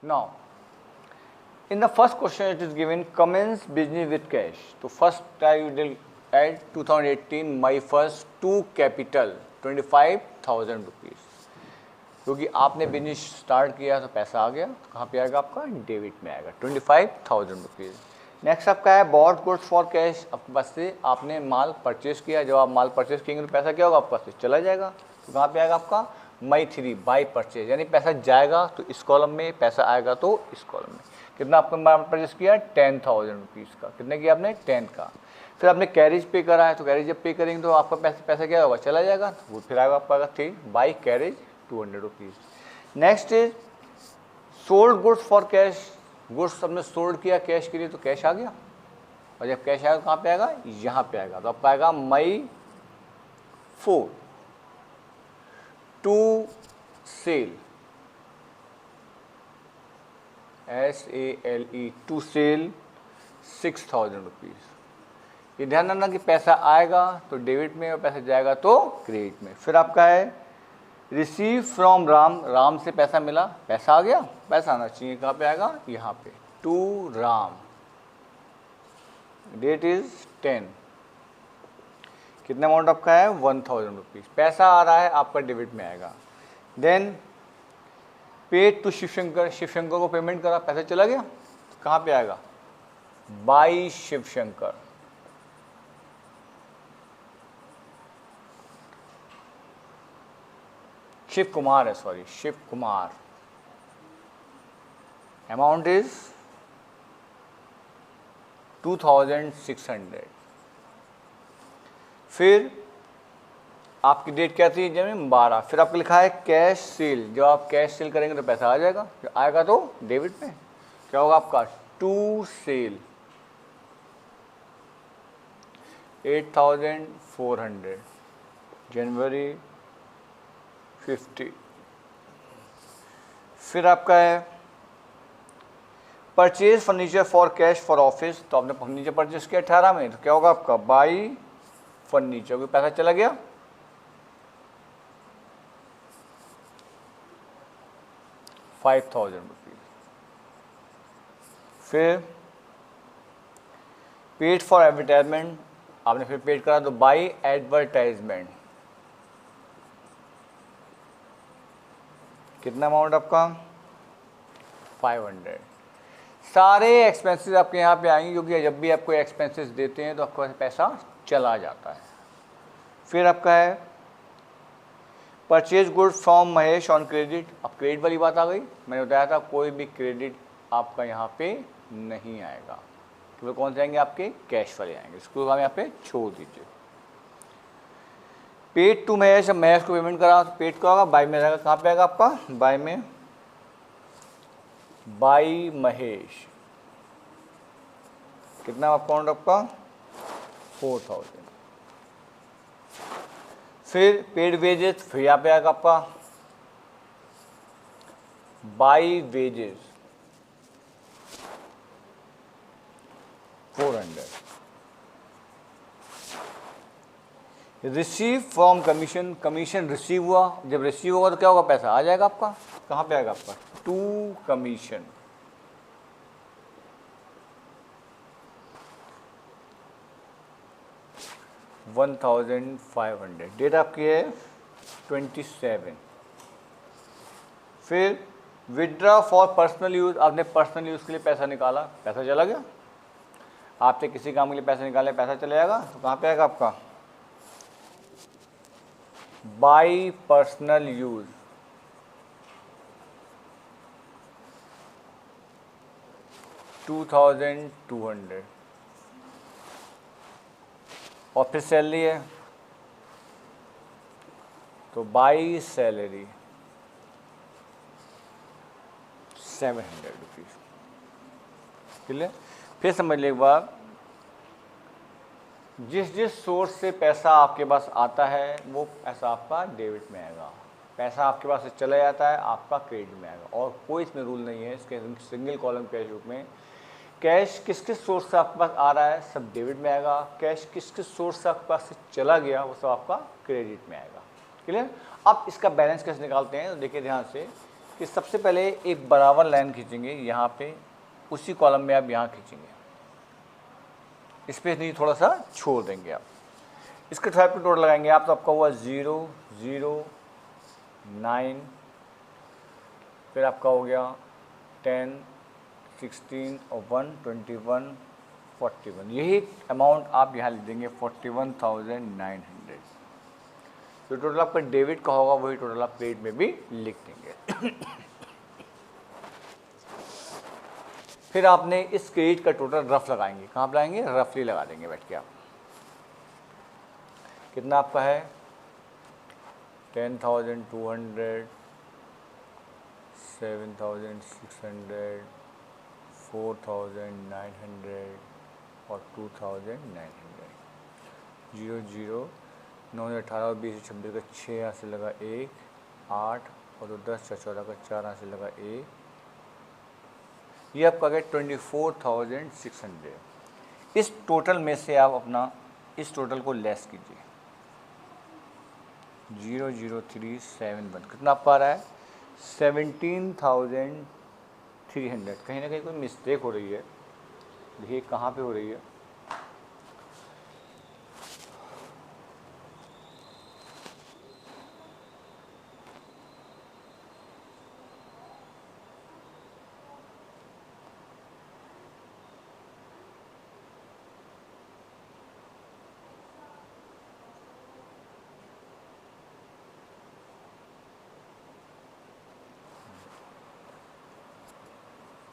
Now in the first question it is given commence business with cash. तो first time you will add 2018 my first to capital 25,000 rupees, क्योंकि आपने business start किया तो पैसा आ गया, तो कहाँ पे आएगा आपका डेबिट में आएगा 25,000 रुपीज़। नेक्स्ट आपका है बॉट गुड्स फॉर कैश, आपके पास से आपने माल परचेस किया, जब आप माल परचेस करेंगे तो पैसा क्या होगा आपके पास से चला जाएगा, तो कहाँ पे आएगा आपका मई 3 बाई परचेज, यानी पैसा जाएगा तो इस कॉलम में, पैसा आएगा तो इस कॉलम में। कितना आपने माल परचेस किया 10,000 रुपीज़ का, कितने किया आपने 10 का। फिर आपने कैरेज पे करा है, तो कैरेज जब पे करेंगे तो आपका पैसा क्या होगा चला जाएगा, तो वो फिर आएगा आपका 3 by carriage 200 rupees. Next is sold goods for cash, goods हमने सोल्ड किया कैश के लिए तो कैश आ गया, और जब कैश आएगा तो कहाँ पे आएगा यहाँ पे आएगा, तो आपका आएगा May 4 to sale SALE to sale 6,000 rupees. ये ध्यान रखना कि पैसा आएगा तो डेबिट में और पैसा जाएगा तो क्रेडिट में। फिर आपका है रिसीव फ्रॉम राम, राम से पैसा मिला, पैसा आ गया, पैसा आना चाहिए कहाँ पे आएगा यहाँ पे टू राम, डेट इज 10, कितना अमाउंट आपका है 1,000 रुपीज़, पैसा आ रहा है आपका डेबिट में आएगा। Then paid to Shivshankar, Shivshankar को पेमेंट करा, पैसा चला गया, तो कहाँ पे आएगा बाई शिवशंकर, शिव कुमार है, sorry Shiv Kumar, amount is 2,600। फिर आपकी डेट क्या थी जब 12, फिर आपको लिखा है कैश सेल, जब आप कैश सेल करेंगे तो पैसा आ जाएगा, आएगा तो डेबिट में, क्या होगा आपका टू सेल 8,400 जनवरी 50। फिर आपका है purchase furniture for cash for office, तो आपने फर्नीचर परचेज किया 18 में, तो क्या होगा आपका बाई फर्नीचर, कोई पैसा चला गया, 5,000 रुपीज। फिर पेड फॉर एडवर्टाइजमेंट, आपने फिर पेड करा तो बाई एडवर्टाइजमेंट, कितना अमाउंट आपका 500। सारे एक्सपेंसेस आपके यहाँ पे आएंगे, क्योंकि जब भी आपको एक्सपेंसेस देते हैं तो आपको पैसा चला जाता है। फिर आपका है purchase good from Mahesh on credit, अब क्रेडिट वाली बात आ गई, मैंने बताया था कोई भी क्रेडिट आपका यहाँ पे नहीं आएगा, केवल कौन से आएंगे आपके कैश वाले आएंगे, इसको हम यहाँ पे छोड़ दीजिए। पेड टू महेश, अब महेश को पेमेंट करा तो पेड का होगा बाई में रहेगा, कहाँ पे आएगा आपका बाई में, बाई महेश, कितना अकाउंट आपका 4,000। फिर पेड वेजेस, फिर यहाँ पे आएगा आपका by wages 400। Receive from commission, commission receive हुआ, जब रिसीव होगा तो क्या होगा पैसा आ जाएगा आपका, कहाँ पे आएगा आपका टू कमीशन, $1,500, डेट आपकी है 27। फिर विड्रॉ फॉर पर्सनल यूज़, आपने पर्सनल यूज़ के लिए पैसा निकाला, पैसा चला गया, आपने किसी काम के लिए पैसा निकाले पैसा चला जाएगा, तो कहाँ पे आएगा आपका बाई पर्सनल यूज़, $2,200। और फिर सैलरी है तो बाई सैलरी 700 रुपीज़, क्लियर। फिर समझ लीजिए एक बार, जिस सोर्स से पैसा आपके पास आता है वो पैसा आपका डेबिट में आएगा, पैसा आपके पास से चला जाता है आपका क्रेडिट में आएगा, और कोई इसमें रूल नहीं है इसके सिंगल कॉलम कैश बुक में। कैश किस किस सोर्स से आपके पास आ रहा है सब डेबिट में आएगा, कैश किस किस सोर्स से आपके पास से चला गया वो सब आपका क्रेडिट में आएगा, क्लियर। अब इसका बैलेंस कैसे निकालते हैं तो देखिए ध्यान से, कि सबसे पहले एक बराबर लाइन खींचेंगे यहाँ पे, उसी कॉलम में आप यहाँ खींचेंगे, स्पेस नहीं थोड़ा सा छोड़ देंगे आप। इसके 5 पे टोटल लगाएंगे आप तो आपका हुआ 0 0 9, फिर आपका हो गया 10 16 और 1 21 41। यही अमाउंट आप यहाँ लिख देंगे 41,900। जो टोटल आपका डेबिट का होगा वही टोटल आप क्रेडिट में भी लिख देंगे। फिर आपने इस क्रेडिट का टोटल रफ लगाएंगे, कहाँ पर लगाएंगे, रफली लगा देंगे बैठ के आप। कितना आपका है 10,200, 7,600, 4,900 और 2,900। 0 0 9 18 20 26 का 6 यहाँ से लगा 1 8 और 10 14 का 4 यहाँ से लगा 1। ये आपका गया 24,600। इस टोटल में से आप अपना इस टोटल को लेस कीजिए। 00371 कितना आपका आ रहा है 17,300। कहीं ना कहीं कोई मिस्टेक हो रही है, देखिए कहाँ पे हो रही है।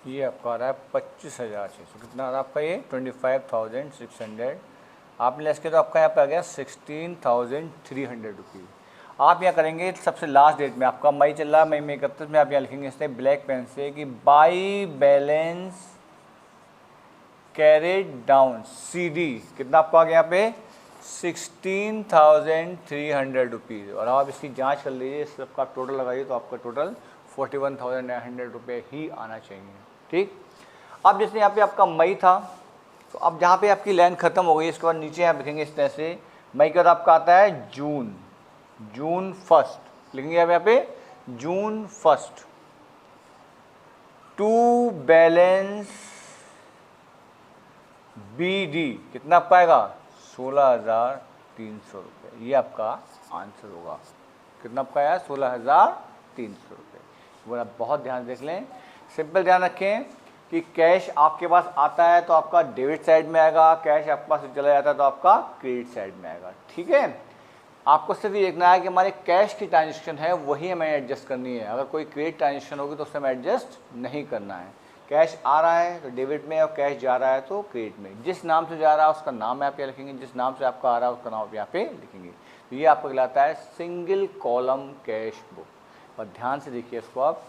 ये आपका आ रहा है 25,600। कितना आ रहा है आपका ये 25,600। आपने लेस किया तो आपका यहाँ पे आ गया 16,300 रुपीज़। आप यहाँ करेंगे सबसे लास्ट डेट में, आपका मई चल रहा है, मई में 31 में आप यहाँ लिखेंगे इससे ब्लैक पेन से कि by balance carried down CD। कितना आपका आ गया यहाँ पे 16,300 रुपीज़। और आप इसकी जाँच कर लीजिए, सबका टोटल लगाइए तो आपका टोटल 41,900 रुपये ही आना चाहिए। ठीक, अब जैसे यहाँ पे आपका मई था, तो अब जहाँ पे आपकी लाइन ख़त्म हो गई इसके बाद नीचे आप लिखेंगे इस तरह से, मई के बाद आपका आता है जून, जून 1 लिखेंगे आप यहाँ पे जून 1 टू बैलेंस BD। कितना आपका आएगा 16,300 रुपये। ये आपका आंसर होगा। कितना आपका आया 16,300 रुपये। वो आप बहुत ध्यान देख लें, सिंपल ध्यान रखें कि कैश आपके पास आता है तो आपका डेबिट साइड में आएगा, कैश आपके पास चला जाता है तो आपका क्रेडिट साइड में आएगा। ठीक है, आपको सिर्फ ये देखना है कि हमारे कैश की ट्रांजेक्शन है वही हमें एडजस्ट करनी है। अगर कोई क्रेडिट ट्रांजेक्शन होगी तो उससे हमें एडजस्ट नहीं करना है। कैश आ रहा है तो डेबिट में और कैश जा रहा है तो क्रेडिट में। जिस नाम से जा रहा है उसका नाम आप यहाँ लिखेंगे, जिस नाम से आपका आ रहा है उसका नाम आप यहाँ पे लिखेंगे। तो ये आपको कहलाता है सिंगल कॉलम कैश बुक। और ध्यान से देखिए इसको आप,